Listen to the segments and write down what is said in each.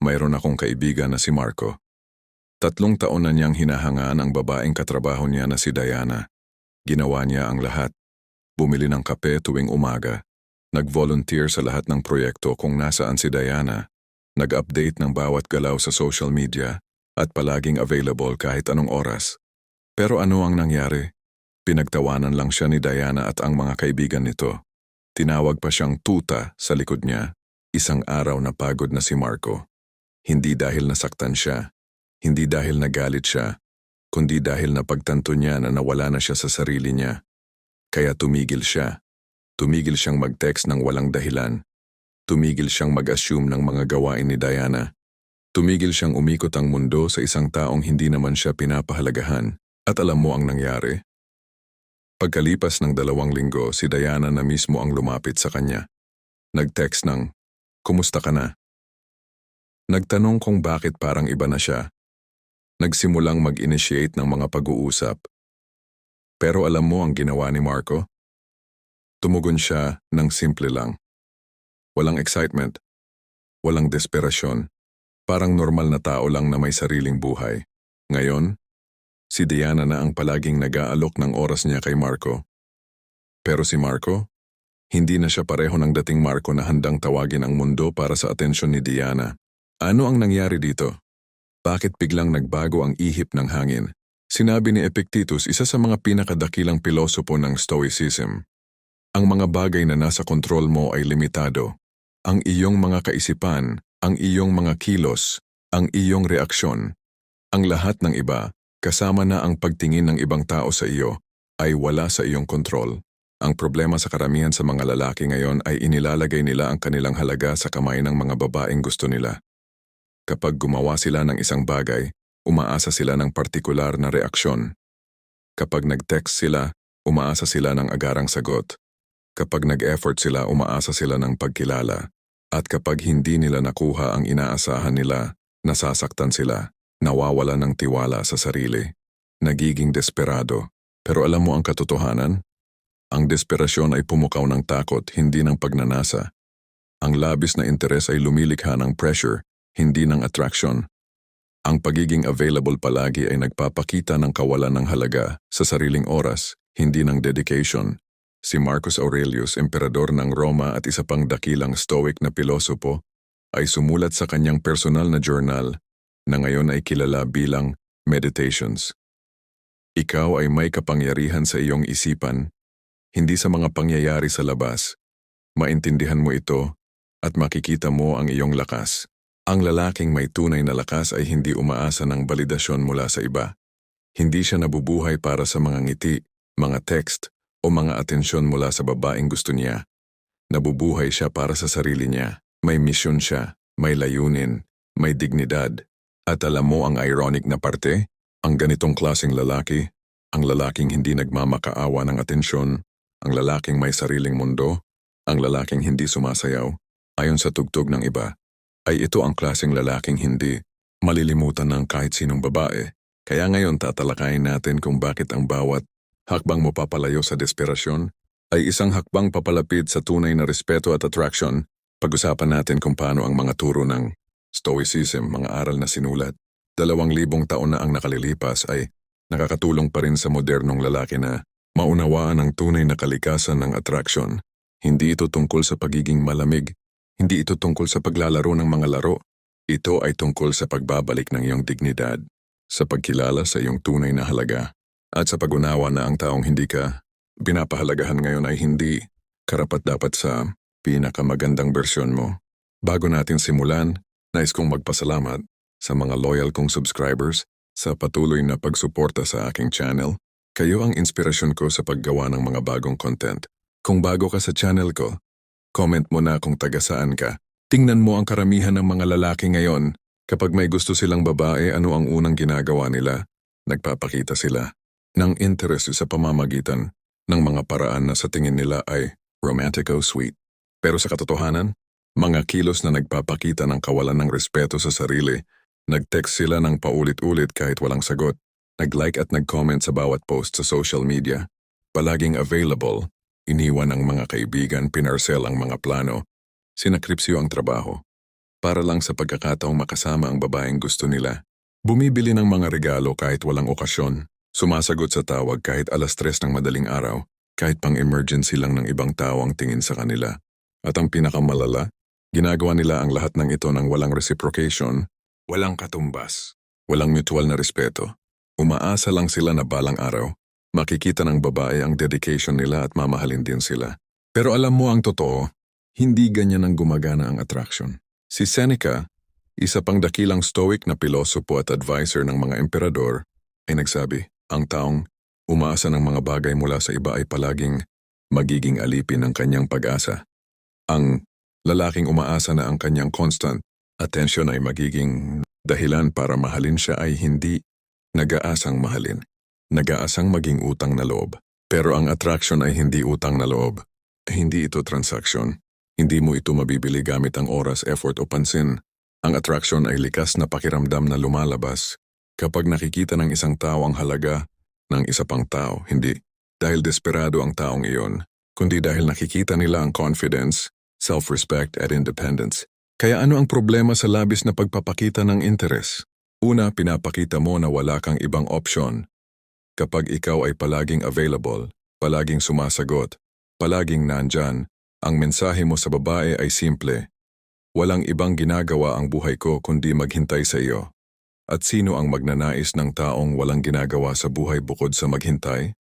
Mayroon akong kaibigan na si Marco. 3 taon na niyang hinahangaan ang babaeng katrabaho niya na si Diana. Ginawa niya ang lahat. Bumili ng kape tuwing umaga. Nag-volunteer sa lahat ng proyekto kung nasaan si Diana. Nag-update ng bawat galaw sa social media at palaging available kahit anong oras. Pero ano ang nangyari? Pinagtawanan lang siya ni Diana at ang mga kaibigan nito. Tinawag pa siyang tuta sa likod niya. Isang araw na pagod na si Marco. Hindi dahil nasaktan siya, hindi dahil nagalit siya, kundi dahil napagtanto niya na nawala na siya sa sarili niya. Kaya tumigil siya. Tumigil siyang mag-text ng walang dahilan. Tumigil siyang mag-assume ng mga gawain ni Diana. Tumigil siyang umikot ang mundo sa isang taong hindi naman siya pinapahalagahan. At alam mo ang nangyari? Pagkalipas ng 2 linggo, si Diana na mismo ang lumapit sa kanya. Nag-text ng, "Kumusta ka na?" Nagtanong kung bakit parang iba na siya. Nagsimulang mag-initiate ng mga pag-uusap. Pero alam mo ang ginawa ni Marco? Tumugon siya ng simple lang. Walang excitement. Walang desperasyon. Parang normal na tao lang na may sariling buhay. Ngayon, si Diana na ang palaging nag-aalok ng oras niya kay Marco. Pero si Marco, hindi na siya pareho ng dating Marco na handang tawagin ang mundo para sa atensyon ni Diana. Ano ang nangyari dito? Bakit biglang nagbago ang ihip ng hangin? Sinabi ni Epictetus, isa sa mga pinakadakilang pilosopo ng Stoicism. Ang mga bagay na nasa kontrol mo ay limitado. Ang iyong mga kaisipan, ang iyong mga kilos, ang iyong reaksyon. Ang lahat ng iba, kasama na ang pagtingin ng ibang tao sa iyo, ay wala sa iyong kontrol. Ang problema sa karamihan sa mga lalaki ngayon ay inilalagay nila ang kanilang halaga sa kamay ng mga babaeng gusto nila. Kapag gumawa sila ng isang bagay, umaasa sila ng partikular na reaksyon. Kapag nag-text sila, umaasa sila ng agarang sagot. Kapag nag-effort sila, umaasa sila ng pagkilala. At kapag hindi nila nakuha ang inaasahan nila, nasasaktan sila, nawawala ng tiwala sa sarili. Nagiging desperado. Pero alam mo ang katotohanan? Ang desperasyon ay pumukaw ng takot, hindi ng pagnanasa. Ang labis na interes ay lumilikha ng pressure, hindi ng attraction. Ang pagiging available palagi ay nagpapakita ng kawalan ng halaga sa sariling oras, hindi ng dedication. Si Marcus Aurelius, emperador ng Roma at isa pang dakilang Stoic na pilosopo, ay sumulat sa kanyang personal na journal na ngayon ay kilala bilang Meditations. Ikaw ay may kapangyarihan sa iyong isipan, hindi sa mga pangyayari sa labas. Maintindihan mo ito at makikita mo ang iyong lakas. Ang lalaking may tunay na lakas ay hindi umaasa ng balidasyon mula sa iba. Hindi siya nabubuhay para sa mga ngiti, mga text, o mga atensyon mula sa babaeng gusto niya. Nabubuhay siya para sa sarili niya. May misyon siya, may layunin, may dignidad. At alam mo ang ironic na parte? Ang ganitong klaseng lalaki, ang lalaking hindi nagmamakaawa ng atensyon, ang lalaking may sariling mundo, ang lalaking hindi sumasayaw, ayon sa tugtog ng iba, ay ito ang klaseng lalaking hindi malilimutan ng kahit sinong babae. Kaya ngayon tatalakayin natin kung bakit ang bawat hakbang mo papalayo sa desperasyon ay isang hakbang papalapit sa tunay na respeto at attraction. Pag-usapan natin kung paano ang mga turo ng Stoicism, mga aral na sinulat 2,000 taon na ang nakalilipas, ay nakakatulong pa rin sa modernong lalaki na maunawaan ang tunay na kalikasan ng attraction. Hindi ito tungkol sa pagiging malamig. Hindi ito tungkol sa paglalaro ng mga laro. Ito ay tungkol sa pagbabalik ng iyong dignidad, sa pagkilala sa iyong tunay na halaga, at sa pag-unawa na ang taong hindi ka pinapahalagahan ngayon ay hindi karapat-dapat sa pinakamagandang bersyon mo. Bago natin simulan, nais kong magpasalamat sa mga loyal kong subscribers sa patuloy na pagsuporta sa aking channel. Kayo ang inspirasyon ko sa paggawa ng mga bagong content. Kung bago ka sa channel ko, comment mo na kung taga saan ka. Tingnan mo ang karamihan ng mga lalaki ngayon. Kapag may gusto silang babae, ano ang unang ginagawa nila? Nagpapakita sila ng interest sa pamamagitan ng mga paraan na sa tingin nila ay romantic o sweet. Pero sa katotohanan, mga kilos na nagpapakita ng kawalan ng respeto sa sarili. Nag-text sila ng paulit-ulit kahit walang sagot. Nag-like at nag-comment sa bawat post sa social media. Palaging available. Iniwan ang mga kaibigan, pinarcel ang mga plano, sinakripsyo ang trabaho. para lang sa pagkakataong makasama ang babaeng gusto nila. Bumibili ng mga regalo kahit walang okasyon, sumasagot sa tawag kahit 3:00 ng madaling araw, kahit pang-emergency lang ng ibang tao ang tingin sa kanila. At ang pinakamalala, ginagawa nila ang lahat ng ito ng walang reciprocation, walang katumbas, walang mutual na respeto. Umaasa lang sila na balang araw, makikita ng babae ang dedication nila at mamahalin din sila. Pero alam mo ang totoo, hindi ganyan ang gumagana ang attraction. Si Seneca, isa pang dakilang stoic na pilosopo at advisor ng mga emperador, ay nagsabi, ang taong umaasa ng mga bagay mula sa iba ay palaging magiging alipin ng kanyang pag-asa. Ang lalaking umaasa na ang kanyang constant attention ay magiging dahilan para mahalin siya ay hindi nag-aasang mahalin, nag-aasang maging utang na loob. Pero ang attraction ay hindi utang na loob. Hindi ito transaction. Hindi mo ito mabibili gamit ang oras, effort o pansin. Ang attraction ay likas na pakiramdam na lumalabas kapag nakikita ng isang tao ang halaga ng isa pang tao, hindi dahil desperado ang taong iyon, kundi dahil nakikita nila ang confidence, self-respect at independence. Kaya ano ang problema sa labis na pagpapakita ng interes? Una, pinapakita mo na wala kang ibang option. Kapag ikaw ay palaging available, palaging sumasagot, palaging nandyan, ang mensahe mo sa babae ay simple. Walang ibang ginagawa ang buhay ko kundi maghintay sa iyo. At sino ang magnanais ng taong walang ginagawa sa buhay bukod sa maghintay?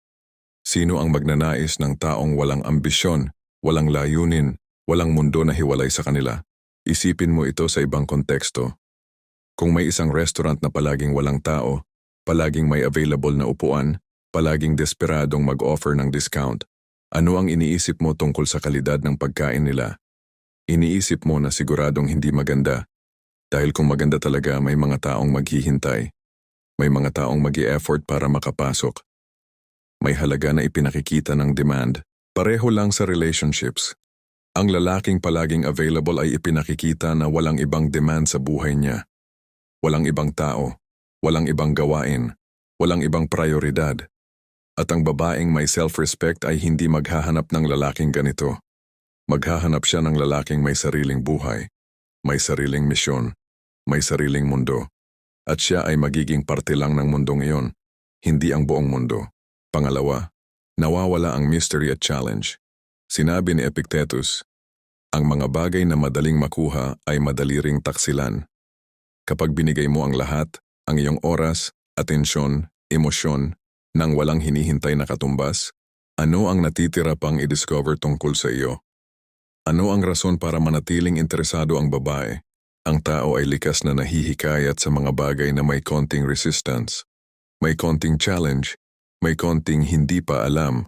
Sino ang magnanais ng taong walang ambisyon, walang layunin, walang mundo na hiwalay sa kanila? Isipin mo ito sa ibang konteksto. Kung may isang restaurant na palaging walang tao, palaging may available na upuan, palaging desperadong mag-offer ng discount, ano ang iniisip mo tungkol sa kalidad ng pagkain nila? Iniisip mo na siguradong hindi maganda. Dahil kung maganda talaga, may mga taong maghihintay. May mga taong mag-i-effort para makapasok. May halaga na ipinakikita ng demand. Pareho lang sa relationships. Ang lalaking palaging available ay ipinakikita na walang ibang demand sa buhay niya. Walang ibang tao. Walang ibang gawain. Walang ibang prioridad. At ang babaeng may self-respect ay hindi maghahanap ng lalaking ganito. Maghahanap siya ng lalaking may sariling buhay, may sariling misyon, may sariling mundo. At siya ay magiging parte lang ng mundong iyon, hindi ang buong mundo. Pangalawa, nawawala ang mystery at challenge. Sinabi ni Epictetus, ang mga bagay na madaling makuha ay madali ring taksilan. Kapag binigay mo ang lahat, ang iyong oras, atensyon, emosyon, nang walang hinihintay na katumbas, ano ang natitira pang i-discover tungkol sa iyo? Ano ang rason para manatiling interesado ang babae? Ang tao ay likas na nahihikayat sa mga bagay na may konting resistance, may konting challenge, may konting hindi pa alam.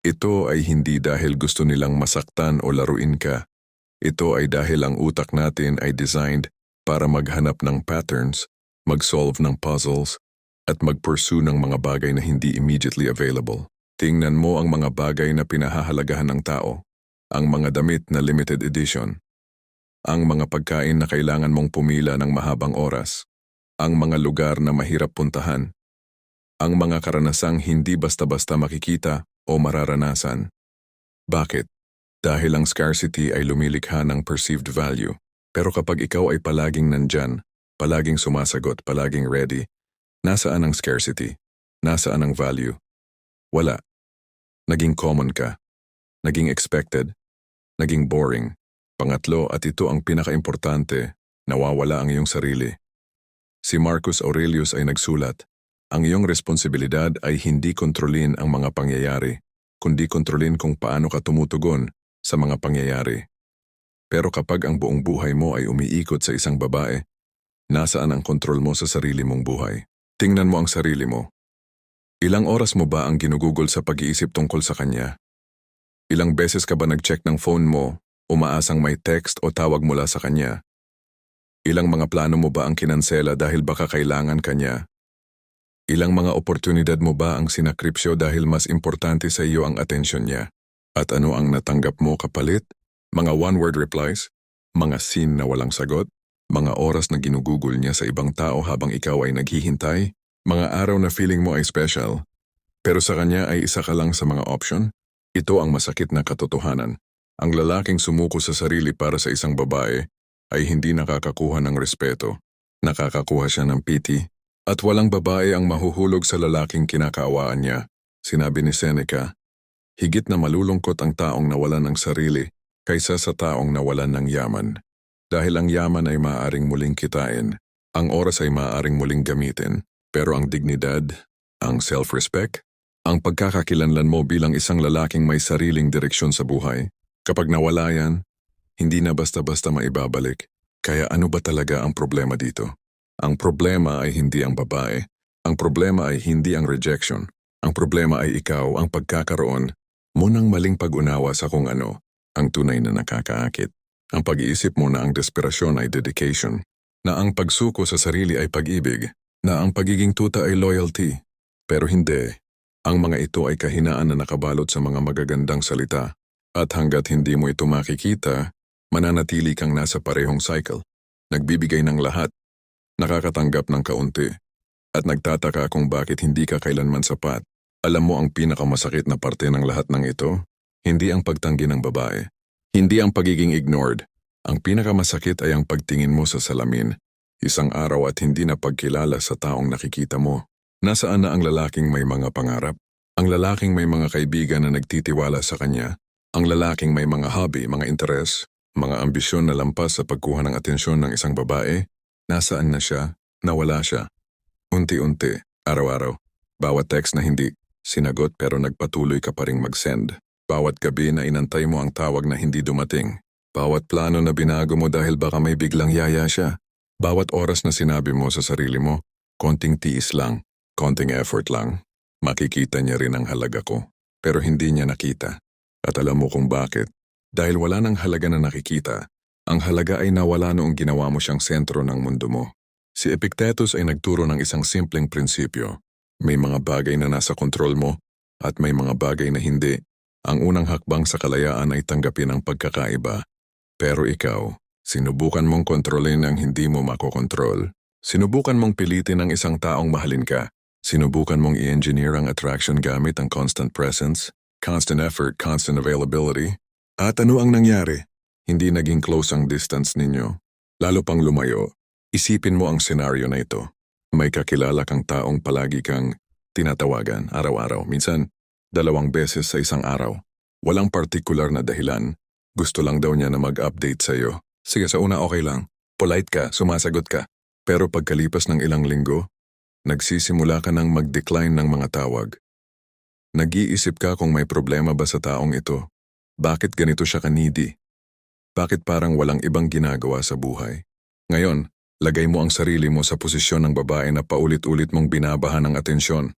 Ito ay hindi dahil gusto nilang masaktan o laruin ka. Ito ay dahil ang utak natin ay designed para maghanap ng patterns, mag-solve ng puzzles, at mag-pursue ng mga bagay na hindi immediately available. Tingnan mo ang mga bagay na pinahahalagahan ng tao, ang mga damit na limited edition, ang mga pagkain na kailangan mong pumila ng mahabang oras, ang mga lugar na mahirap puntahan, ang mga karanasang hindi basta-basta makikita o mararanasan. Bakit? Dahil ang scarcity ay lumilikha ng perceived value. Pero kapag ikaw ay palaging nandyan, palaging sumasagot, palaging ready, nasaan ang scarcity? Nasaan ang value? Wala. Naging common ka. Naging expected. Naging boring. Pangatlo, at ito ang pinaka-importante, nawawala ang iyong sarili. Si Marcus Aurelius ay nagsulat, ang iyong responsibilidad ay hindi kontrolin ang mga pangyayari, kundi kontrolin kung paano ka tumutugon sa mga pangyayari. Pero kapag ang buong buhay mo ay umiikot sa isang babae, nasaan ang kontrol mo sa sarili mong buhay? Tingnan mo ang sarili mo. Ilang oras mo ba ang ginugugol sa pag-iisip tungkol sa kanya? Ilang beses ka ba nag-check ng phone mo, umaasang may text o tawag mula sa kanya? Ilang mga plano mo ba ang kinansela dahil baka kailangan kanya? Ilang mga oportunidad mo ba ang sinakripsyo dahil mas importante sa iyo ang atensyon niya? At ano ang natanggap mo kapalit? Mga one-word replies? Mga scene na walang sagot? Mga oras na ginugugol niya sa ibang tao habang ikaw ay naghihintay? Mga araw na feeling mo ay special, pero sa kanya ay isa ka lang sa mga option? Ito ang masakit na katotohanan. Ang lalaking sumuko sa sarili para sa isang babae ay hindi nakakakuha ng respeto. Nakakakuha siya ng pity. At walang babae ang mahuhulog sa lalaking kinakaawaan niya. Sinabi ni Seneca, higit na malulungkot ang taong nawalan ng sarili kaysa sa taong nawalan ng yaman. Dahil ang yaman ay maaaring muling kitain, ang oras ay maaaring muling gamitin, pero ang dignidad, ang self-respect, ang pagkakakilanlan mo bilang isang lalaking may sariling direksyon sa buhay, kapag nawala yan, hindi na basta-basta maibabalik. Kaya ano ba talaga ang problema dito? Ang problema ay hindi ang babae. Ang problema ay hindi ang rejection. Ang problema ay ikaw ang pagkakaroon mo ng maling pag-unawa sa kung ano ang tunay na nakakaakit. Ang pag-iisip mo na ang desperasyon ay dedication, na ang pagsuko sa sarili ay pag-ibig, na ang pagiging tuta ay loyalty. Pero hindi. Ang mga ito ay kahinaan na nakabalot sa mga magagandang salita. At hanggat hindi mo ito makikita, mananatili kang nasa parehong cycle. Nagbibigay ng lahat, nakakatanggap ng kaunti, at nagtataka kung bakit hindi ka kailanman sapat. Alam mo ang pinakamasakit na parte ng lahat ng ito? Hindi ang pagtanggi ng babae. Hindi ang pagiging ignored. Ang pinakamasakit ay ang pagtingin mo sa salamin. Isang araw at hindi na pagkilala sa taong nakikita mo. Nasaan na ang lalaking may mga pangarap? Ang lalaking may mga kaibigan na nagtitiwala sa kanya? Ang lalaking may mga hobby, mga interes, mga ambisyon na lampas sa pagkuha ng atensyon ng isang babae? Nasaan na siya? Nawala siya. Unti-unti, araw-araw. Bawat text na hindi sinagot pero nagpatuloy ka pa ring mag-send. Bawat gabi na inantay mo ang tawag na hindi dumating. Bawat plano na binago mo dahil baka may biglang yaya siya. Bawat oras na sinabi mo sa sarili mo, konting tiis lang, konting effort lang. Makikita niya rin ang halaga ko. Pero hindi niya nakita. At alam mo kung bakit. Dahil wala nang halaga na nakikita. Ang halaga ay nawala noong ginawa mo siyang sentro ng mundo mo. Si Epictetus ay nagturo ng isang simpleng prinsipyo. May mga bagay na nasa kontrol mo at may mga bagay na hindi. Ang unang hakbang sa kalayaan ay tanggapin ang pagkakaiba. Pero ikaw, sinubukan mong kontrolin ang hindi mo makokontrol. Sinubukan mong pilitin ang isang taong mahalin ka. Sinubukan mong i-engineer ang attraction gamit ang constant presence, constant effort, constant availability. At ano ang nangyari? Hindi naging close ang distance ninyo. Lalo pang lumayo, isipin mo ang senaryo na ito. May kakilala kang taong palagi kang tinatawagan araw-araw, minsan 2 beses sa isang araw. Walang partikular na dahilan. Gusto lang daw niya na mag-update sa iyo. Sige, sa una okay lang. Polite ka, sumasagot ka. Pero pagkalipas ng ilang linggo, nagsisimula ka ng mag-decline ng mga tawag. Nag-iisip ka kung may problema ba sa taong ito. Bakit ganito siya ka-needy? Bakit parang walang ibang ginagawa sa buhay? Ngayon, lagay mo ang sarili mo sa posisyon ng babae na paulit-ulit mong binabahan ng atensyon.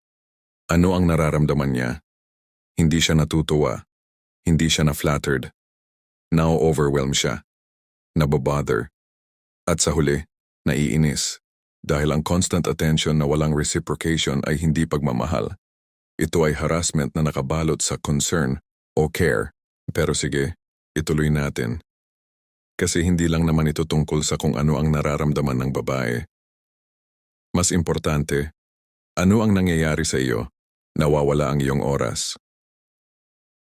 Ano ang nararamdaman niya? Hindi siya natutuwa. Hindi siya na-flattered. Na-overwhelm siya. Nababother. At sa huli, naiinis. Dahil ang constant attention na walang reciprocation ay hindi pagmamahal. Ito ay harassment na nakabalot sa concern o care. Pero sige, ituloy natin. Kasi hindi lang naman ito tungkol sa kung ano ang nararamdaman ng babae. Mas importante, ano ang nangyayari sa iyo? Nawawala ang iyong oras.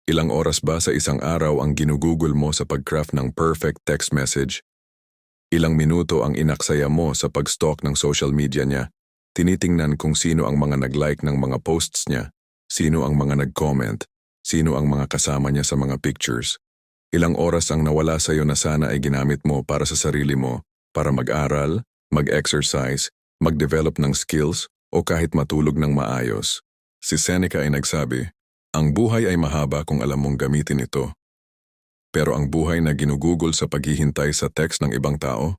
Ilang oras ba sa isang araw ang ginugugol mo sa pag-craft ng perfect text message? Ilang minuto ang inaksaya mo sa pag-stalk ng social media niya? Tinitingnan kung sino ang mga nag-like ng mga posts niya, sino ang mga nag-comment, sino ang mga kasama niya sa mga pictures. Ilang oras ang nawala sa iyo na sana ay ginamit mo para sa sarili mo, para mag-aral, mag-exercise, mag-develop ng skills, o kahit matulog ng maayos. Si Seneca ay nagsabi, ang buhay ay mahaba kung alam mong gamitin ito. Pero ang buhay na ginugugol sa paghihintay sa text ng ibang tao,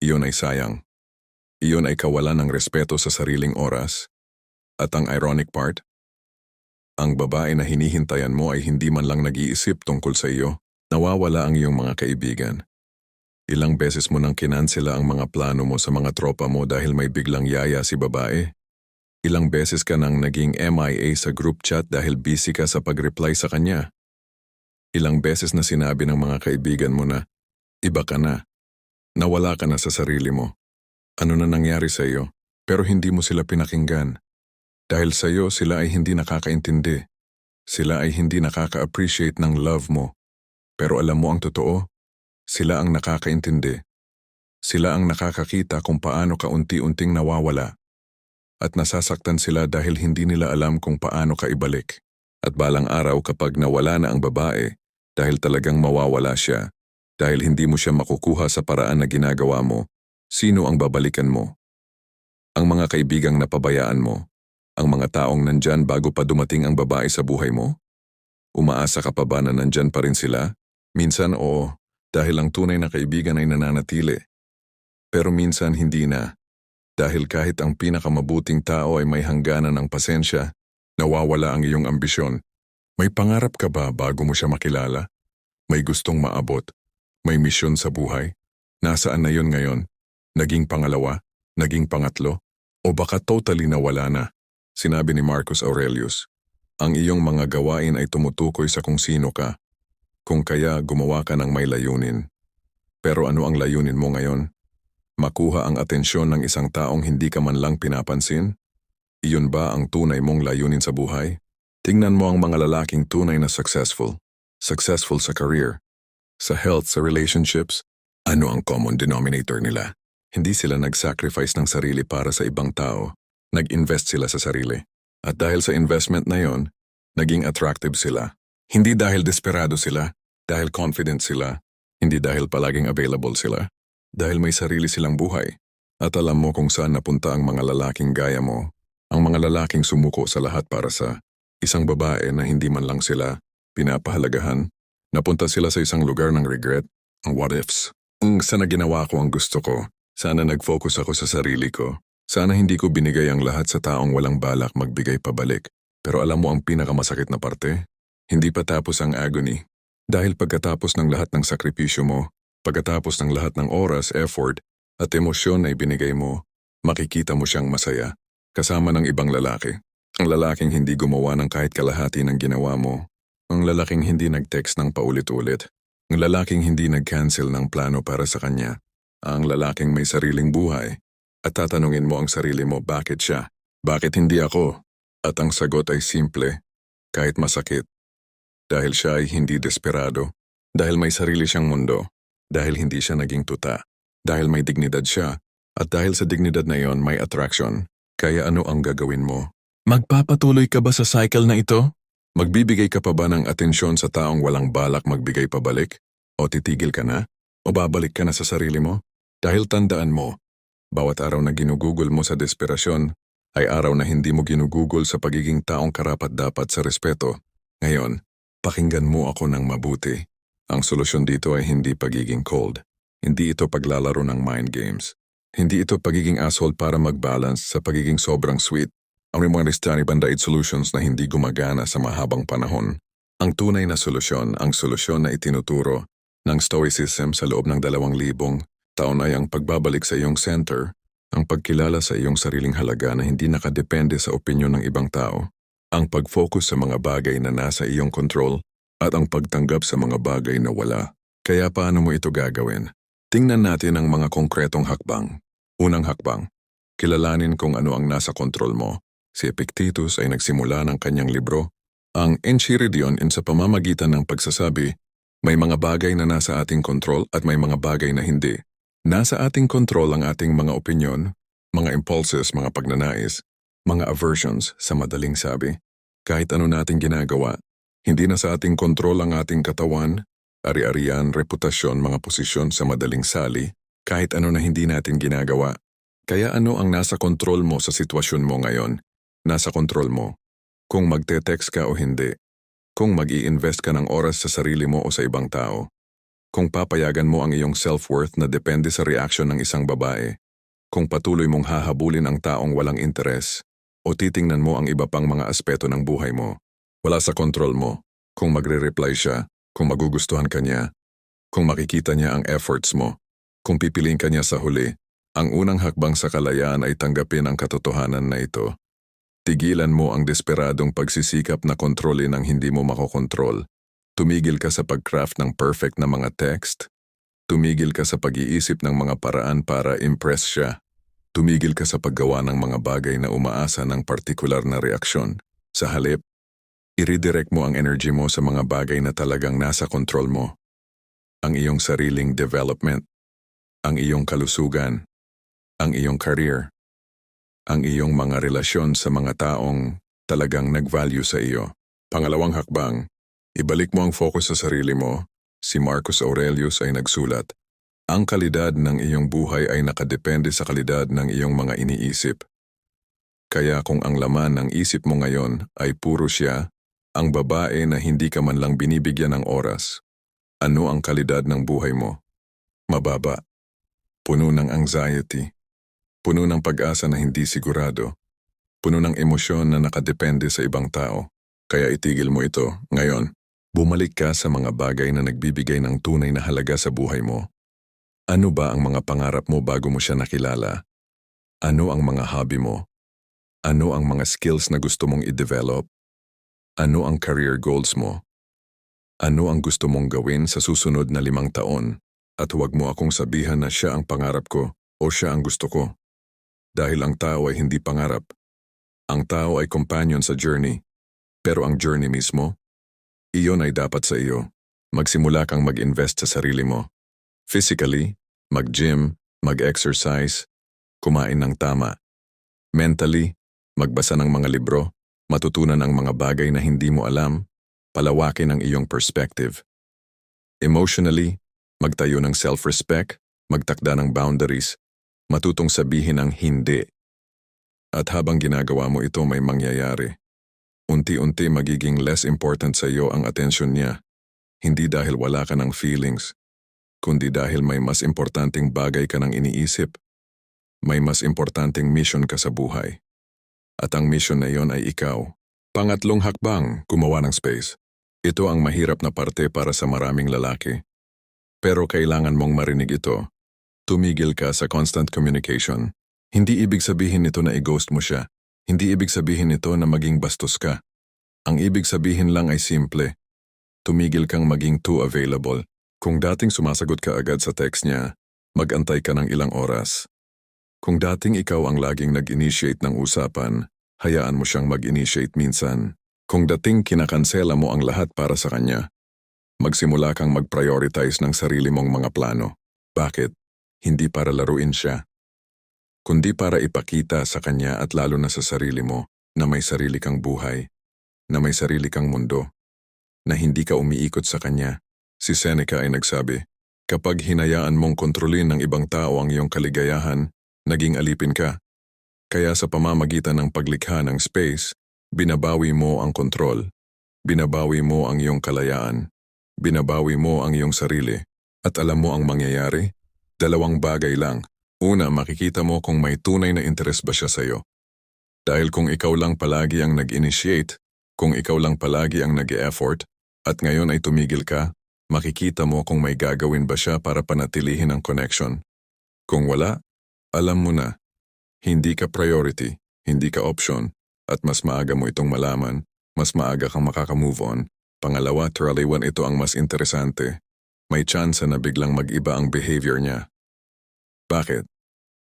iyon ay sayang. Iyon ay kawalan ng respeto sa sariling oras. At ang ironic part, ang babae na hinihintayan mo ay hindi man lang nag-iisip tungkol sa iyo. Nawawala ang iyong mga kaibigan. Ilang beses mo nang kinansela ang mga plano mo sa mga tropa mo dahil may biglang yaya si babae. Ilang beses ka nang naging MIA sa group chat dahil busy ka sa pag-reply sa kanya. Ilang beses na sinabi ng mga kaibigan mo na, iba ka na. Nawala ka na sa sarili mo. Ano na nangyari sa iyo? Pero hindi mo sila pinakinggan. Dahil sa iyo sila ay hindi nakakaintindi. Sila ay hindi nakaka-appreciate ng love mo. Pero alam mo ang totoo, sila ang nakakaintindi. Sila ang nakakakita kung paano ka unti-unting nawawala. At nasasaktan sila dahil hindi nila alam kung paano ka ibalik. At balang araw kapag nawala na ang babae, dahil talagang mawawala siya, dahil hindi mo siya makukuha sa paraan na ginagawa mo, sino ang babalikan mo? Ang mga kaibigang napabayaan mo? Ang mga taong nandyan bago pa dumating ang babae sa buhay mo? Umaasa ka pa ba na nandyan pa rin sila? Minsan oo, dahil ang tunay na kaibigan ay nananatili. Pero minsan hindi na. Dahil kahit ang pinakamabuting tao ay may hangganan ng pasensya, nawawala ang iyong ambisyon. May pangarap ka ba bago mo siya makilala? May gustong maabot? May misyon sa buhay? Nasaan na yun ngayon? Naging pangalawa? Naging pangatlo? O baka totally nawala na? Sinabi ni Marcus Aurelius, ang iyong mga gawain ay tumutukoy sa kung sino ka. Kung kaya gumawa ka ng may layunin. Pero ano ang layunin mo ngayon? Makuha ang atensyon ng isang taong hindi ka man lang pinapansin? Iyon ba ang tunay mong layunin sa buhay? Tingnan mo ang mga lalaking tunay na successful. Successful sa career, sa health, sa relationships. Ano ang common denominator nila? Hindi sila nag-sacrifice ng sarili para sa ibang tao. Nag-invest sila sa sarili. At dahil sa investment na yon, naging attractive sila. Hindi dahil desperado sila, dahil confident sila, hindi dahil palaging available sila. Dahil may sarili silang buhay. At alam mo kung saan napunta ang mga lalaking gaya mo. Ang mga lalaking sumuko sa lahat para sa isang babae na hindi man lang sila pinapahalagahan. Napunta sila sa isang lugar ng regret, ang what ifs. Sana ginawa ko ang gusto ko. Sana nag-focus ako sa sarili ko. Sana hindi ko binigay ang lahat sa taong walang balak magbigay pabalik. Pero alam mo ang pinakamasakit na parte? Hindi pa tapos ang agony. Dahil pagkatapos ng lahat ng sakripisyo mo, pagkatapos ng lahat ng oras, effort, at emosyon na ibinigay mo, makikita mo siyang masaya, kasama ng ibang lalaki. Ang lalaking hindi gumawa ng kahit kalahati ng ginawa mo. Ang lalaking hindi nag-text ng paulit-ulit. Ang lalaking hindi nag-cancel ng plano para sa kanya. Ang lalaking may sariling buhay. At tatanungin mo ang sarili mo, bakit siya? Bakit hindi ako? At ang sagot ay simple, kahit masakit. Dahil siya ay hindi desperado. Dahil may sarili siyang mundo. Dahil hindi siya naging tuta. Dahil may dignidad siya. At dahil sa dignidad na yon may attraction. Kaya ano ang gagawin mo? Magpapatuloy ka ba sa cycle na ito? Magbibigay ka pa ba ng atensyon sa taong walang balak magbigay pabalik? O titigil ka na? O babalik ka na sa sarili mo? Dahil tandaan mo, bawat araw na ginugugol mo sa desperasyon, ay araw na hindi mo ginugugol sa pagiging taong karapat-dapat sa respeto. Ngayon, pakinggan mo ako ng mabuti. Ang solusyon dito ay hindi pagiging cold. Hindi ito paglalaro ng mind games. Hindi ito pagiging asshole para mag-balance sa pagiging sobrang sweet. Ang mga ni Band-Aid solutions na hindi gumagana sa mahabang panahon. Ang tunay na solusyon, ang solusyon na itinuturo ng Stoicism sa loob ng 2,000 taon ay ang pagbabalik sa iyong center, ang pagkilala sa iyong sariling halaga na hindi nakadepende sa opinyon ng ibang tao, ang pag-focus sa mga bagay na nasa iyong control, at ang pagtanggap sa mga bagay na wala. Kaya paano mo ito gagawin? Tingnan natin ang mga konkretong hakbang. Unang hakbang, kilalanin kung ano ang nasa kontrol mo. Si Epictetus ay nagsimula ng kanyang libro, ang Enchiridion sa pamamagitan ng pagsasabi, may mga bagay na nasa ating kontrol at may mga bagay na hindi. Nasa ating kontrol ang ating mga opinyon, mga impulses, mga pagnanais, mga aversions sa madaling sabi. Kahit ano nating ginagawa, hindi na sa ating kontrol ang ating katawan, ari-arian, reputasyon, mga posisyon sa madaling sali, kahit ano na hindi natin ginagawa. Kaya ano ang nasa kontrol mo sa sitwasyon mo ngayon? Nasa kontrol mo. Kung magte-text ka o hindi. Kung mag-i-invest ka ng oras sa sarili mo o sa ibang tao. Kung papayagan mo ang iyong self-worth na depende sa reaksyon ng isang babae. Kung patuloy mong hahabulin ang taong walang interes. O titingnan mo ang iba pang mga aspeto ng buhay mo. Wala sa kontrol mo. Kung magre-reply siya, kung magugustuhan ka niya, kung makikita niya ang efforts mo, kung pipiliin ka niya sa huli, ang unang hakbang sa kalayaan ay tanggapin ang katotohanan na ito. Tigilan mo ang desperadong pagsisikap na kontrolin ang hindi mo makokontrol. Tumigil ka sa pag-craft ng perfect na mga text. Tumigil ka sa pag-iisip ng mga paraan para impress siya. Tumigil ka sa paggawa ng mga bagay na umaasa ng partikular na reaksyon. Sa halip, i-redirect mo ang energy mo sa mga bagay na talagang nasa kontrol mo. Ang iyong sariling development. ang iyong kalusugan, ang iyong career, ang iyong mga relasyon sa mga taong talagang nag-value sa iyo. Pangalawang hakbang, ibalik mo ang focus sa sarili mo. Si Marcus Aurelius ay nagsulat, ang kalidad ng iyong buhay ay nakadepende sa kalidad ng iyong mga iniisip. Kaya kung ang laman ng isip mo ngayon ay puro siya, ang babae na hindi ka man lang binibigyan ng oras, ano ang kalidad ng buhay mo? Mababa. Puno ng anxiety. Puno ng pag-asa na hindi sigurado. Puno ng emosyon na nakadepende sa ibang tao. Kaya itigil mo ito. Ngayon, bumalik ka sa mga bagay na nagbibigay ng tunay na halaga sa buhay mo. Ano ba ang mga pangarap mo bago mo siya nakilala? Ano ang mga hobby mo? Ano ang mga skills na gusto mong i-develop? Ano ang career goals mo? Ano ang gusto mong gawin sa susunod na 5 taon? At huwag mo akong sabihan na siya ang pangarap ko o siya ang gusto ko. Dahil ang tao ay hindi pangarap. Ang tao ay companion sa journey. Pero ang journey mismo, iyon ay dapat sa iyo. Magsimula kang mag-invest sa sarili mo. Physically, mag-gym, mag-exercise, kumain ng tama. Mentally, magbasa ng mga libro, matutunan ang mga bagay na hindi mo alam, palawakin ang iyong perspective. Emotionally, magtayo ng self-respect, magtakda ng boundaries, matutong sabihin ang hindi. At habang ginagawa mo ito may mangyayari. Unti-unti magiging less important sa iyo ang atensyon niya. Hindi dahil wala ka ng feelings, kundi dahil may mas importanteng bagay ka ng iniisip. May mas importanteng mission ka sa buhay. At ang mission na iyon ay ikaw. Pangatlong hakbang, gumawa ng space. Ito ang mahirap na parte para sa maraming lalaki. Pero kailangan mong marinig ito. Tumigil ka sa constant communication. Hindi ibig sabihin nito na i-ghost mo siya. Hindi ibig sabihin nito na maging bastos ka. Ang ibig sabihin lang ay simple. Tumigil kang maging too available. Kung dating sumasagot ka agad sa text niya, mag-antay ka ng ilang oras. Kung dating ikaw ang laging nag-initiate ng usapan, hayaan mo siyang mag-initiate minsan. Kung dating kinakansela mo ang lahat para sa kanya, magsimula kang mag-prioritize ng sarili mong mga plano. Bakit? Hindi para laruin siya, kundi para ipakita sa kanya at lalo na sa sarili mo na may sarili kang buhay, na may sarili kang mundo, na hindi ka umiikot sa kanya. Si Seneca ay nagsabi, kapag hinayaan mong kontrolin ng ibang tao ang iyong kaligayahan, naging alipin ka. Kaya sa pamamagitan ng paglikha ng space, binabawi mo ang kontrol, binabawi mo ang iyong kalayaan, binabawi mo ang iyong sarili. At alam mo ang mangyayari? 2 bagay lang. Una, makikita mo kung may tunay na interes ba siya sa iyo. Dahil kung ikaw lang palagi ang nag-initiate, kung ikaw lang palagi ang nag-e-effort, at ngayon ay tumigil ka, makikita mo kung may gagawin ba siya para panatilihin ang connection. Kung wala, alam mo na, hindi ka priority, hindi ka option, at mas maaga mo itong malaman, mas maaga kang makaka-move on. Pangalawa, Traliwan, ito ang mas interesante. May chance na biglang mag-iba ang behavior niya. Bakit?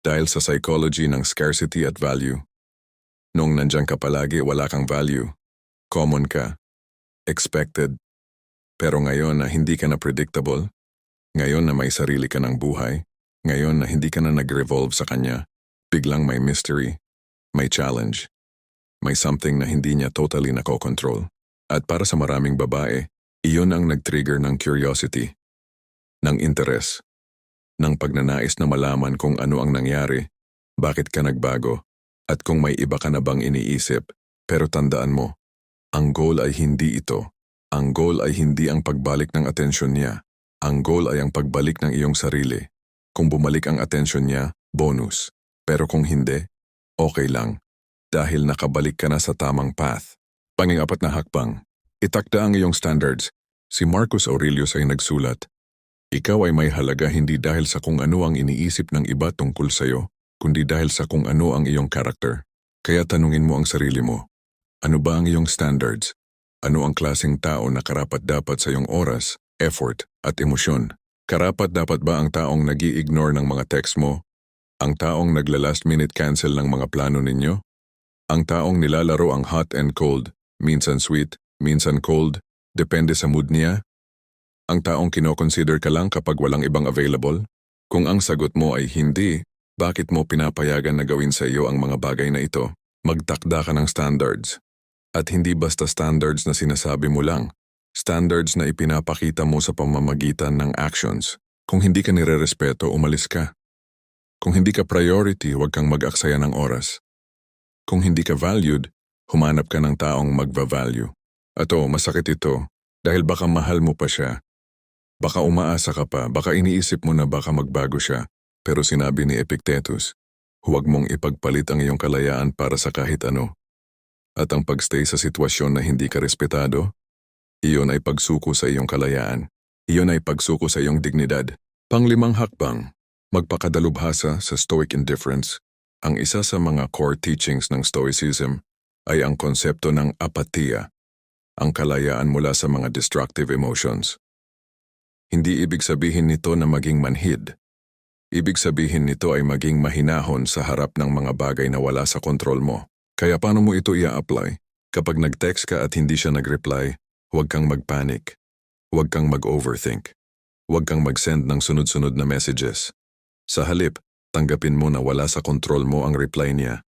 Dahil sa psychology ng scarcity at value. Nung nandyan ka palagi, wala kang value. Common ka. Expected. Pero ngayon na hindi ka na predictable, ngayon na may sarili ka ng buhay, ngayon na hindi ka na nag-revolve sa kanya, biglang may mystery, may challenge, may something na hindi niya totally nakokontrol. At para sa maraming babae, iyon ang nag-trigger ng curiosity, ng interes, ng pagnanais na malaman kung ano ang nangyari, bakit ka nagbago, at kung may iba ka na bang iniisip. Pero tandaan mo, ang goal ay hindi ito. Ang goal ay hindi ang pagbalik ng atensyon niya. Ang goal ay ang pagbalik ng iyong sarili. Kung bumalik ang atensyon niya, bonus. Pero kung hindi, okay lang. Dahil nakabalik ka na sa tamang path. Pang-4 na hakbang, itakda ang iyong standards. Si Marcus Aurelius ay nagsulat, ikaw ay may halaga hindi dahil sa kung ano ang iniisip ng iba tungkol sa'yo, kundi dahil sa kung ano ang iyong character. Kaya tanungin mo ang sarili mo, ano ba ang iyong standards? Ano ang klaseng tao na karapat-dapat sa iyong oras, effort, at emosyon? Karapat-dapat ba ang taong nag-i-ignore ng mga text mo? Ang taong nagla-last minute cancel ng mga plano ninyo? Ang taong nilalaro ang hot and cold, minsan sweet, minsan cold, depende sa mood niya? Ang taong kinoconsider ka lang kapag walang ibang available? Kung ang sagot mo ay hindi, bakit mo pinapayagan na gawin sa iyo ang mga bagay na ito? Magtakda ka ng standards. At hindi basta standards na sinasabi mo lang. Standards na ipinapakita mo sa pamamagitan ng actions. Kung hindi ka nirerespeto, umalis ka. Kung hindi ka priority, huwag kang mag-aksaya ng oras. Kung hindi ka valued, humanap ka ng taong magva-value. At masakit ito dahil baka mahal mo pa siya. Baka umaasa ka pa, baka iniisip mo na baka magbago siya. Pero sinabi ni Epictetus, huwag mong ipagpalit ang iyong kalayaan para sa kahit ano. At ang pagstay sa sitwasyon na hindi ka respetado, iyon ay pagsuko sa iyong kalayaan. Iyon ay pagsuko sa iyong dignidad. Panglimang hakbang, magpakadalubhasa sa Stoic indifference. Ang isa sa mga core teachings ng Stoicism ay ang konsepto ng apatia, ang kalayaan mula sa mga destructive emotions. Hindi ibig sabihin nito na maging manhid. Ibig sabihin nito ay maging mahinahon sa harap ng mga bagay na wala sa kontrol mo. Kaya paano mo ito i-apply? Kapag nag-text ka at hindi siya nag-reply, huwag kang mag-panic. Huwag kang mag-overthink. Huwag kang mag-send ng sunod-sunod na messages. Sa halip, tanggapin mo na wala sa kontrol mo ang reply niya.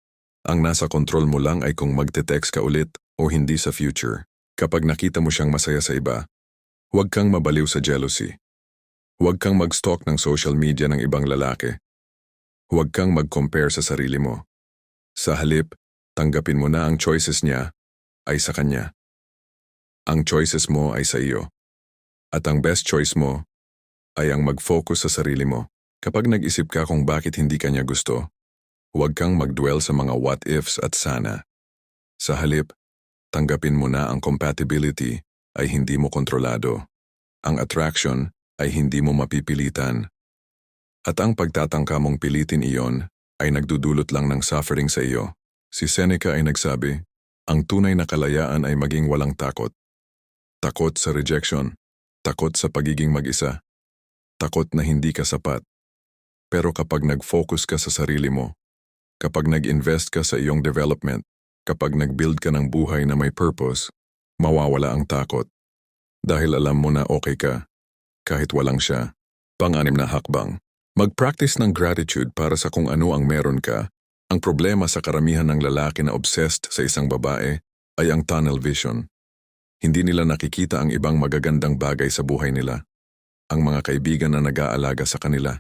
Ang nasa kontrol mo lang ay kung magte-text ka ulit o hindi sa future. Kapag nakita mo siyang masaya sa iba, huwag kang mabaliw sa jealousy. Huwag kang mag-stalk ng social media ng ibang lalaki. Huwag kang mag-compare sa sarili mo. Sa halip, tanggapin mo na ang choices niya ay sa kanya. Ang choices mo ay sa iyo. At ang best choice mo ay ang mag-focus sa sarili mo. Kapag nag-isip ka kung bakit hindi kanya gusto, huwag kang mag-dwell sa mga what-ifs at sana. Sa halip, tanggapin mo na ang compatibility ay hindi mo kontrolado. Ang attraction ay hindi mo mapipilitan. At ang pagtatangka mong pilitin iyon ay nagdudulot lang ng suffering sa iyo. Si Seneca ay nagsabi, ang tunay na kalayaan ay maging walang takot. Takot sa rejection, takot sa pagiging mag-isa, takot na hindi ka sapat. Pero kapag nag-focus ka sa sarili mo, kapag nag-invest ka sa iyong development, kapag nag-build ka ng buhay na may purpose, mawawala ang takot. Dahil alam mo na okay ka, kahit walang siya. Pang-anim na hakbang, mag-practice ng gratitude para sa kung ano ang meron ka. Ang problema sa karamihan ng lalaki na obsessed sa isang babae ay ang tunnel vision. Hindi nila nakikita ang ibang magagandang bagay sa buhay nila. Ang mga kaibigan na nag-aalaga sa kanila.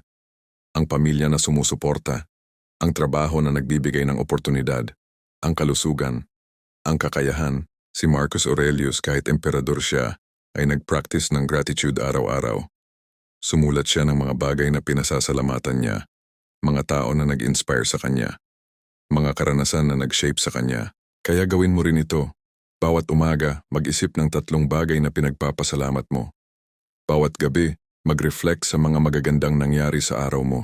Ang pamilya na sumusuporta. Ang trabaho na nagbibigay ng oportunidad. Ang kalusugan. Ang kakayahan. Si Marcus Aurelius kahit emperador siya ay nag-practice ng gratitude araw-araw. Sumulat siya ng mga bagay na pinasasalamatan niya. Mga tao na nag-inspire sa kanya. Mga karanasan na nag-shape sa kanya. Kaya gawin mo rin ito. Bawat umaga, mag-isip ng 3 bagay na pinagpapasalamat mo. Bawat gabi, mag-reflect sa mga magagandang nangyari sa araw mo.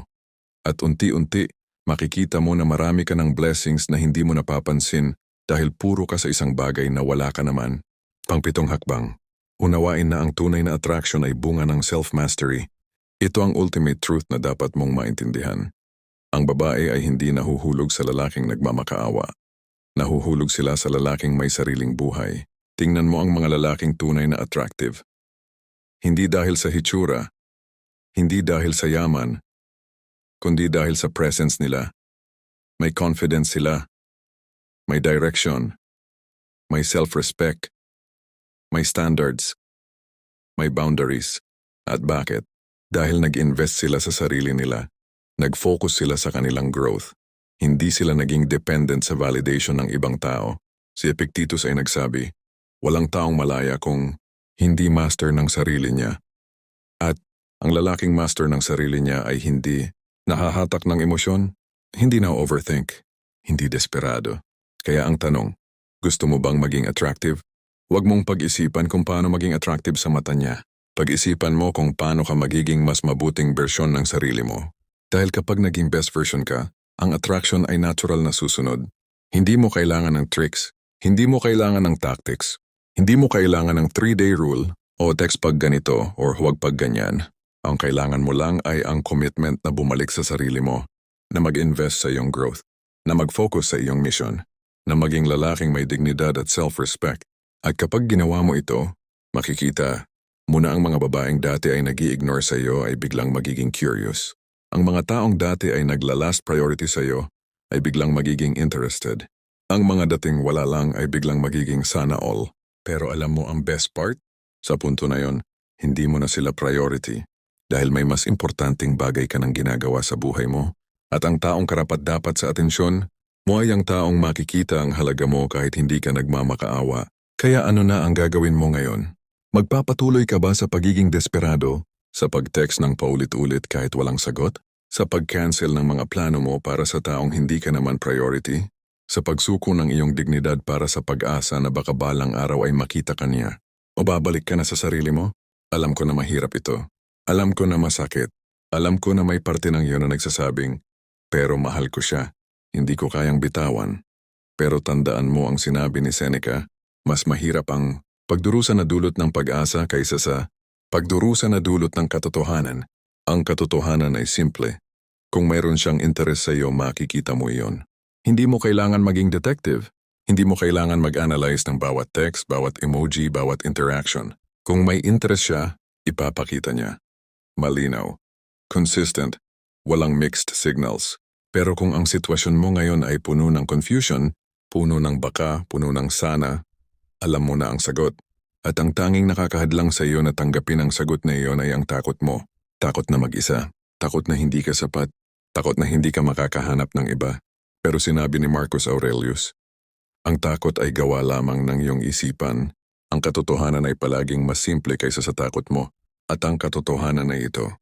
At unti-unti, makikita mo na marami ka ng blessings na hindi mo napapansin dahil puro ka sa isang bagay na wala ka naman. Pang-7 hakbang, unawain na ang tunay na attraction ay bunga ng self-mastery. Ito ang ultimate truth na dapat mong maintindihan. Ang babae ay hindi nahuhulog sa lalaking nagmamakaawa. Nahuhulog sila sa lalaking may sariling buhay. Tingnan mo ang mga lalaking tunay na attractive. Hindi dahil sa hitsura, hindi dahil sa yaman, kundi dahil sa presence nila. May confidence sila, may direction, may self-respect, may standards, may boundaries. At bakit? Dahil nag-invest sila sa sarili nila. Nag-focus sila sa kanilang growth. Hindi sila naging dependent sa validation ng ibang tao. Si Epictetus ay nagsabi, walang taong malaya kung hindi master ng sarili niya. At ang lalaking master ng sarili niya ay hindi nahahatak ng emosyon, hindi na-overthink, hindi desperado. Kaya ang tanong, gusto mo bang maging attractive? Huwag mong pag-isipan kung paano maging attractive sa mata niya. Pag-isipan mo kung paano ka magiging mas mabuting bersyon ng sarili mo. Dahil kapag naging best version ka, ang attraction ay natural na susunod. Hindi mo kailangan ng tricks, hindi mo kailangan ng tactics, hindi mo kailangan ng 3-day rule o text pag ganito or huwag pag ganyan. Ang kailangan mo lang ay ang commitment na bumalik sa sarili mo, na mag-invest sa iyong growth, na mag-focus sa iyong mission, na maging lalaking may dignidad at self-respect. At kapag ginawa mo ito, makikita mo na ang mga babaeng dati ay nag-i-ignore sa iyo ay biglang magiging curious. Ang mga taong dati ay nagla-last priority sa iyo ay biglang magiging interested. Ang mga dating wala lang ay biglang magiging sana all. Pero alam mo ang best part? Sa punto na yon, hindi mo na sila priority dahil may mas importanteng bagay ka nang ginagawa sa buhay mo. At ang taong karapat-dapat sa atensyon mo ay ang taong makikita ang halaga mo kahit hindi ka nagmamakaawa. Kaya ano na ang gagawin mo ngayon? Magpapatuloy ka ba sa pagiging desperado? Sa pag-text ng paulit-ulit kahit walang sagot? Sa pag-cancel ng mga plano mo para sa taong hindi ka naman priority? Sa pagsuko ng iyong dignidad para sa pag-asa na baka balang araw ay makita ka niya? O babalik ka na sa sarili mo? Alam ko na mahirap ito. Alam ko na masakit. Alam ko na may parte ng iyo na nagsasabing, pero mahal ko siya. Hindi ko kayang bitawan. Pero tandaan mo ang sinabi ni Seneca, mas mahirap ang pagdurusa na dulot ng pag-asa kaysa sa pagdurusa na dulot ng katotohanan. Ang katotohanan ay simple. Kung mayroon siyang interes sa iyo, makikita mo iyon. Hindi mo kailangan maging detective. Hindi mo kailangan mag-analyze ng bawat text, bawat emoji, bawat interaction. Kung may interest siya, ipapakita niya. Malinaw. Consistent. Walang mixed signals. Pero kung ang sitwasyon mo ngayon ay puno ng confusion, puno ng baka, puno ng sana, alam mo na ang sagot. At ang tanging nakakahadlang sa iyo na tanggapin ang sagot na iyon ay ang takot mo. Takot na mag-isa. Takot na hindi ka sapat. Takot na hindi ka makakahanap ng iba. Pero sinabi ni Marcus Aurelius, ang takot ay gawa lamang ng iyong isipan. Ang katotohanan ay palaging mas simple kaysa sa takot mo. At ang katotohanan ay ito.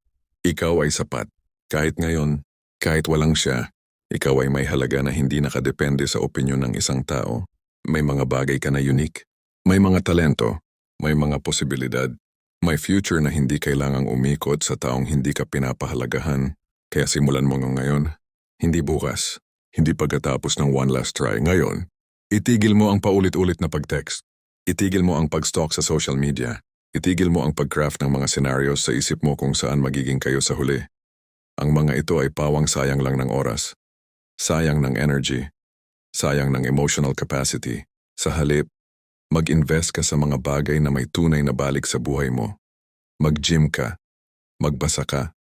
Ikaw ay sapat. Kahit ngayon, kahit walang siya, ikaw ay may halaga na hindi nakadepende sa opinyon ng isang tao. May mga bagay ka na unique. May mga talento. May mga posibilidad. May future na hindi kailangang umikot sa taong hindi ka pinapahalagahan. Kaya simulan mo ngayon. Hindi bukas. Hindi pagkatapos ng one last try. Ngayon, itigil mo ang paulit-ulit na pag-text. Itigil mo ang pag-stalk sa social media. Itigil mo ang pag-craft ng mga scenarios sa isip mo kung saan magiging kayo sa huli. Ang mga ito ay pawang sayang lang ng oras. Sayang ng energy. Sayang ng emotional capacity. Sa halip, mag-invest ka sa mga bagay na may tunay na balik sa buhay mo. Mag-gym ka. Magbasa ka.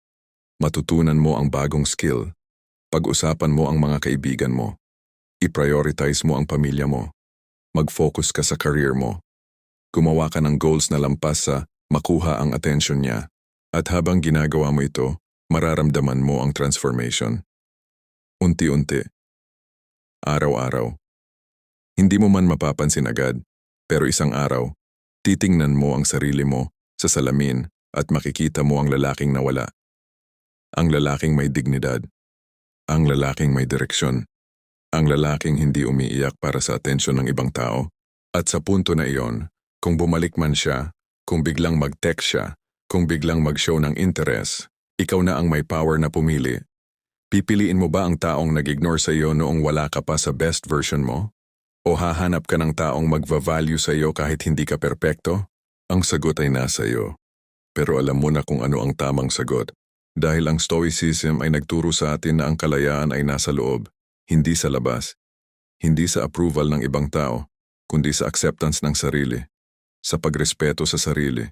Matutunan mo ang bagong skill. Pag-usapan mo ang mga kaibigan mo. I-prioritize mo ang pamilya mo. Mag-focus ka sa career mo. Gumawa ka ng goals na lampas sa makuha ang attention niya. At habang ginagawa mo ito, mararamdaman mo ang transformation. Unti-unti. Araw-araw. Hindi mo man mapapansin agad, pero isang araw, titingnan mo ang sarili mo sa salamin at makikita mo ang lalaking nawala. Ang lalaking may dignidad. Ang lalaking may direksyon. Ang lalaking hindi umiiyak para sa atensyon ng ibang tao. At sa punto na iyon, kung bumalik man siya, kung biglang mag-text siya, kung biglang mag-show ng interest, ikaw na ang may power na pumili. Pipiliin mo ba ang taong nag-ignore sa iyo noong wala ka pa sa best version mo? O hahanap ka ng taong magva-value sa iyo kahit hindi ka perpekto? Ang sagot ay nasa iyo. Pero alam mo na kung ano ang tamang sagot. Dahil ang Stoicism ay nagturo sa atin na ang kalayaan ay nasa loob, hindi sa labas. Hindi sa approval ng ibang tao, kundi sa acceptance ng sarili. Sa pagrespeto sa sarili.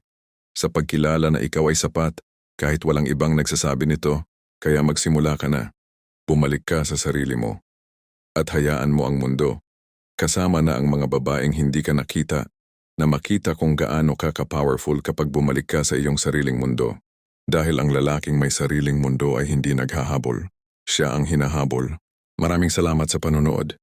Sa pagkilala na ikaw ay sapat, kahit walang ibang nagsasabi nito, kaya magsimula ka na. Bumalik ka sa sarili mo. At hayaan mo ang mundo. Kasama na ang mga babaeng hindi ka nakita, na makita kung gaano ka ka-powerful kapag bumalik ka sa iyong sariling mundo. Dahil ang lalaking may sariling mundo ay hindi naghahabol. Siya ang hinahabol. Maraming salamat sa panonood.